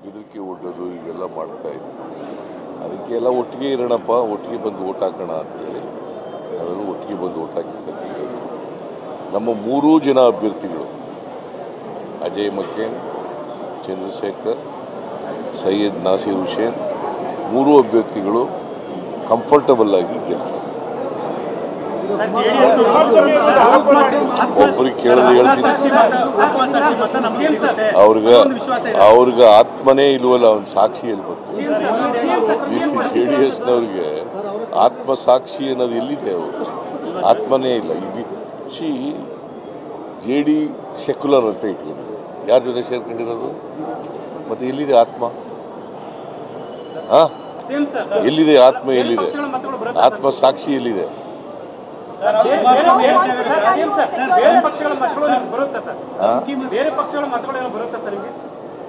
ಬೆದರಿಕೆ ಒಡ್ಡೋದು ಇವೆಲ್ಲ ಮಾಡ್ತಾ ಇತ್ತು. ಅದಕ್ಕೆಲ್ಲ ಒಟ್ಟಿಗೆ ಇರೋಣಪ್ಪ, ಒಟ್ಟಿಗೆ ಬಂದು ಓಟ್ ಹಾಕೋಣ ಅಂತೇಳಿ ನಾವೆಲ್ಲ ಒಟ್ಟಿಗೆ ಬಂದು ಓಟ್ ಹಾಕಿರ್ತಕ್ಕಂಥದ್ದು. ನಮ್ಮ ಮೂರೂ ಜನ ಅಭ್ಯರ್ಥಿಗಳು ಅಜಯ್ ಮಕೇನ್, ಚಂದ್ರಶೇಖರ್, ಸೈಯದ್ ನಾಸೀರ್ ಹುಸೇನ್ ಮೂರೂ ಅಭ್ಯರ್ಥಿಗಳು ಕಂಫರ್ಟಬಲ್ ಆಗಿ ಗೆಲ್ತಾರೆ. ಒಬ್ಬರಿಗೆ ಕೇಳಿದ್ರೆ ಹೇಳ್ತೀನಿ, ಅವ್ರಿಗೆ ಆತ್ಮನೇ ಇಲ್ವಲ್ಲ, ಅವ್ನ ಸಾಕ್ಷಿಯಲ್ಲಿ ಬರ್ತದೆ. JDSನವ್ರಿಗೆ ಆತ್ಮಸಾಕ್ಷಿ ಅನ್ನೋದು ಎಲ್ಲಿದೆ? ಅವರು ಆತ್ಮನೇ ಇಲ್ಲ. JD ಸೆಕ್ಯುಲರ್ ಅಂತ ಇಟ್ಕೊಂಡಿದೆ. ಯಾರ ಜೊತೆ ಸೇರ್ಕೊಂಡಿರೋದು? ಮತ್ತೆ ಎಲ್ಲಿದೆ ಆತ್ಮ? ಎಲ್ಲಿದೆ ಆತ್ಮ? ಎಲ್ಲಿದೆ ಆತ್ಮ ಸಾಕ್ಷಿ? ಎಲ್ಲಿದೆ?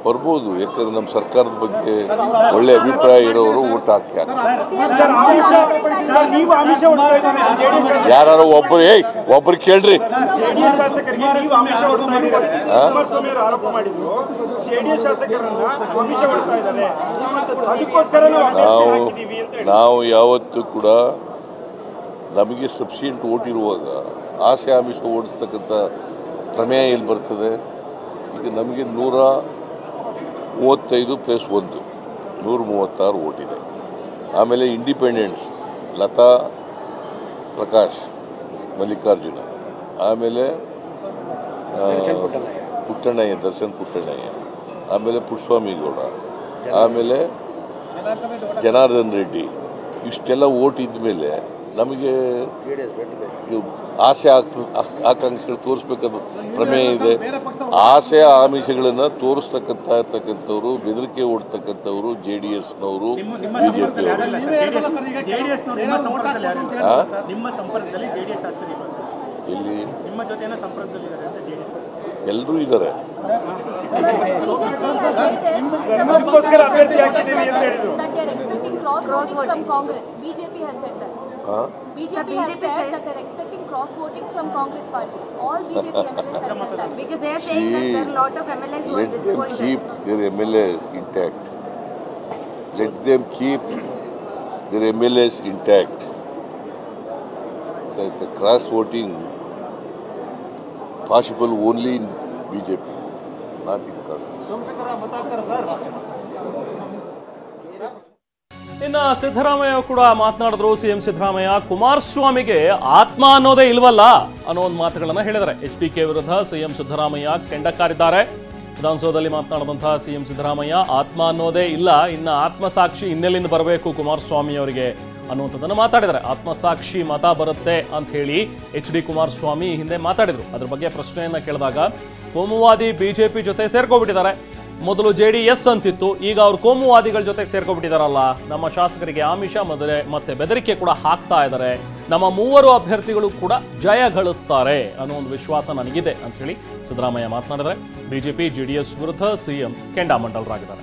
ಬರ್ಬೋದು, ಯಾಕಂದ್ರೆ ನಮ್ಮ ಸರ್ಕಾರದ ಬಗ್ಗೆ ಒಳ್ಳೆ ಅಭಿಪ್ರಾಯ ಇರೋರು ಓಟ್ ಹಾಕಿ. ಯಾರು ಒಬ್ಬರು ಕೇಳ್ರಿ. ನಾವು ಯಾವತ್ತೂ ಕೂಡ ನಮಗೆ ಸಫಿಷಿಯೆಂಟ್ ಓಟ್ ಇರುವಾಗ ಆಸೆ ಆಮಿಷ ಓಡಿಸ್ತಕ್ಕಂಥ ಪ್ರಮೇಯ ಎಲ್ಲಿ ಬರ್ತದೆ? ಈಗ ನಮಗೆ 135 + 1 136 ಓಟ್ ಇದೆ. ಆಮೇಲೆ ಇಂಡಿಪೆಂಡೆಂಟ್ಸ್ ಲತಾ ಪ್ರಕಾಶ್, ಮಲ್ಲಿಕಾರ್ಜುನ, ಆಮೇಲೆ ಪುಟ್ಟಣ್ಣಯ್ಯ, ದರ್ಶನ್ ಪುಟ್ಟಣ್ಣಯ್ಯ, ಆಮೇಲೆ ಪುಟ್ಟಸ್ವಾಮಿ ಗೌಡ, ಆಮೇಲೆ ಜನಾರ್ದನ್ ರೆಡ್ಡಿ, ಇಷ್ಟೆಲ್ಲ ಓಟ್ ಇದ್ಮೇಲೆ ನಮಗೆ ಆಸೆ ಆಕಾಂಕ್ಷೆಗಳು ತೋರಿಸ್ಬೇಕನ್ನೋ ಪ್ರಮೇಯ ಇದೆ. ಆಸೆ ಆಮಿಷಗಳನ್ನು ತೋರಿಸ್ತಕ್ಕಂಥವ್ರು, ಬೆದರಿಕೆ ಓಡ್ತಕ್ಕಂಥವ್ರು JDSನವರು, BJPಯವರು. ಇಲ್ಲಿ ಎಲ್ಲರೂ ಇದ್ದಾರೆ. BJP has said that they're expecting cross voting from Congress party. All BJP MLAs have said that because they are saying that there are a lot of MLAs who are disappointed. Let them keep their MLAs intact. Let them keep their MLAs intact. The cross voting possible only in BJP, not in Congress. ಇನ್ನು ಸಿದ್ದರಾಮಯ್ಯ ಕೂಡ ಮಾತನಾಡಿದ್ರು. CM Siddaramaiah ಕುಮಾರಸ್ವಾಮಿಗೆ ಆತ್ಮ ಅನ್ನೋದೇ ಇಲ್ವಲ್ಲ ಅನ್ನೋ ಒಂದು ಮಾತುಗಳನ್ನು ಹೇಳಿದ್ದಾರೆ. HDK ವಿರುದ್ಧ ಸಿಎಂ ಸಿದ್ದರಾಮಯ್ಯ ಕೆಂಡ ಕಾರಿದ್ದಾರೆ. ವಿಧಾನಸೌಧದಲ್ಲಿ ಮಾತನಾಡಿದಂತಹ ಸಿಎಂ ಸಿದ್ದರಾಮಯ್ಯ ಆತ್ಮ ಅನ್ನೋದೇ ಇಲ್ಲ, ಇನ್ನು ಆತ್ಮಸಾಕ್ಷಿ ಇನ್ನೆಲ್ಲಿಂದ ಬರಬೇಕು ಕುಮಾರಸ್ವಾಮಿ ಅವರಿಗೆ ಅನ್ನುವಂಥದ್ದನ್ನು ಮಾತಾಡಿದ್ದಾರೆ. ಆತ್ಮಸಾಕ್ಷಿ ಮತ ಬರುತ್ತೆ ಅಂತ ಹೇಳಿ HD ಕುಮಾರಸ್ವಾಮಿ ಹಿಂದೆ ಮಾತಾಡಿದ್ರು. ಅದ್ರ ಬಗ್ಗೆ ಪ್ರಶ್ನೆಯನ್ನ ಕೇಳಿದಾಗ ಕೋಮುವಾದಿ BJP ಜೊತೆ ಸೇರ್ಕೊಬಿಟ್ಟಿದ್ದಾರೆ. ಮೊದಲು JDS ಅಂತಿತ್ತು, ಈಗ ಅವ್ರು ಕೋಮುವಾದಿಗಳ ಜೊತೆಗೆ ಸೇರ್ಕೊಬಿಟ್ಟಿದಾರಲ್ಲ, ನಮ್ಮ ಶಾಸಕರಿಗೆ ಆಮಿಷ ಮತ್ತೆ ಬೆದರಿಕೆ ಕೂಡ ಹಾಕ್ತಾ ಇದ್ದಾರೆ, ನಮ್ಮ ಮೂವರು ಅಭ್ಯರ್ಥಿಗಳು ಕೂಡ ಜಯ ಗಳಿಸ್ತಾರೆ ಅನ್ನೋ ಒಂದು ವಿಶ್ವಾಸ ನನಗಿದೆ ಅಂತ ಹೇಳಿ ಸಿದ್ದರಾಮಯ್ಯ ಮಾತನಾಡಿದರೆ. BJP JDS ವಿರುದ್ಧ ಸಿಎಂ ಕೆಂಡಾಮಂಡಲರಾಗಿದ್ದಾರೆ.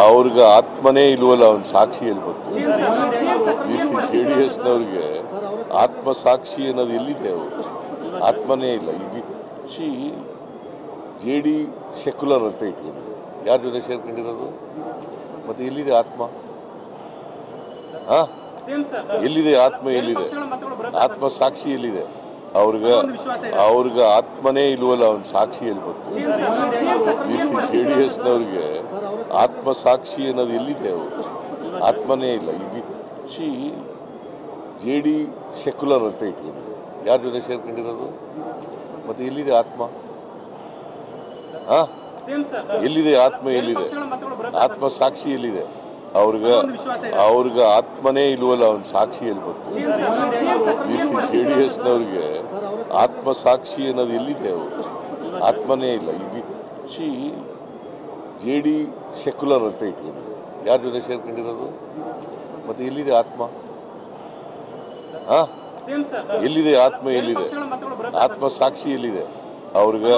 ಅವ್ರಿಗೆ ಆತ್ಮನೇ ಇಲ್ವಲ್ಲ, ಅವ್ನ ಸಾಕ್ಷಿಯಲ್ಲಿ ಬರ್ತದೆ. JDSನವ್ರಿಗೆ ಆತ್ಮಸಾಕ್ಷಿ ಅನ್ನೋದು ಎಲ್ಲಿದೆ? ಅವರು ಆತ್ಮನೇ ಇಲ್ಲ. JD ಸೆಕ್ಯುಲರ್ ಅಂತ ಇಟ್ಕೊಂಡಿದೆ. ಯಾರ ಜೊತೆ ಸೇರ್ಕೊಂಡಿರೋದು? ಮತ್ತೆ ಎಲ್ಲಿದೆ ಆತ್ಮ? ಎಲ್ಲಿದೆ ಆತ್ಮ? ಎಲ್ಲಿದೆ ಆತ್ಮ ಸಾಕ್ಷಿ? ಎಲ್ಲಿದೆ? ಅವ್ರಿಗೆ ಆತ್ಮನೇ ಇಲ್ವಲ್ಲ, ಅವ್ನ ಸಾಕ್ಷಿಯಲ್ಲಿ ಬರ್ತದೆ. JDSನವ್ರಿಗೆ ಆತ್ಮಸಾಕ್ಷಿ ಅನ್ನೋದು ಎಲ್ಲಿದೆ? ಅವರು ಆತ್ಮನೇ ಇಲ್ಲ. JD ಸೆಕ್ಯುಲರ್ ಅಂತ ಇಟ್ಕೊಂಡಿದೆ. ಯಾರ ಜೊತೆ ಸೇರ್ಕೊಂಡಿರೋದು? ಮತ್ತೆ ಎಲ್ಲಿದೆ ಆತ್ಮ? ಎಲ್ಲಿದೆ ಆತ್ಮ? ಎಲ್ಲಿದೆ ಆತ್ಮ ಸಾಕ್ಷಿ? ಎಲ್ಲಿದೆ? ಅವ್ರಿಗೆ ಆತ್ಮನೇ ಇಲ್ವಲ್ಲ, ಅವ್ನ ಸಾಕ್ಷಿಯಲ್ಲಿ ಬರ್ತದೆ. JDSನವ್ರಿಗೆ ಆತ್ಮಸಾಕ್ಷಿ ಅನ್ನೋದು ಎಲ್ಲಿದೆ? ಅವರು ಆತ್ಮನೇ ಇಲ್ಲ. JD ಸೆಕ್ಯುಲರ್ ಅಂತ ಇಟ್ಕೊಂಡಿದೆ. ಯಾರ ಜೊತೆ ಸೇರ್ಕೊಂಡಿರೋದು? ಮತ್ತೆ ಎಲ್ಲಿದೆ ಆತ್ಮ? ಎಲ್ಲಿದೆ ಆತ್ಮ? ಎಲ್ಲಿದೆ ಆತ್ಮ ಸಾಕ್ಷಿ? ಎಲ್ಲಿದೆ? ಅವ್ರಿಗೆ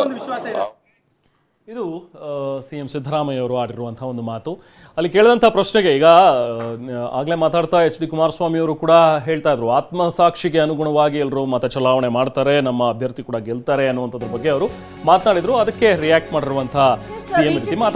ಇದು CM ಸಿದ್ದರಾಮಯ್ಯ ಅವರು ಆಡಿರುವಂಥ ಒಂದು ಮಾತು. ಅಲ್ಲಿ ಕೇಳಿದಂಥ ಪ್ರಶ್ನೆಗೆ ಈಗ ಆಗಲೇ ಮಾತಾಡ್ತಾ HD ಕುಮಾರಸ್ವಾಮಿ ಅವರು ಕೂಡ ಹೇಳ್ತಾ ಇದ್ರು, ಆತ್ಮಸಾಕ್ಷಿಗೆ ಅನುಗುಣವಾಗಿ ಎಲ್ಲರೂ ಮತ ಚಲಾವಣೆ ಮಾಡ್ತಾರೆ, ನಮ್ಮ ಅಭ್ಯರ್ಥಿ ಕೂಡ ಗೆಲ್ತಾರೆ ಅನ್ನುವಂಥದ್ರ ಬಗ್ಗೆ ಅವರು ಮಾತನಾಡಿದ್ರು. ಅದಕ್ಕೆ ರಿಯಾಕ್ಟ್ ಮಾಡಿರುವಂಥ CM ರೀತಿ ಮಾತಾಡ್ತಾರೆ.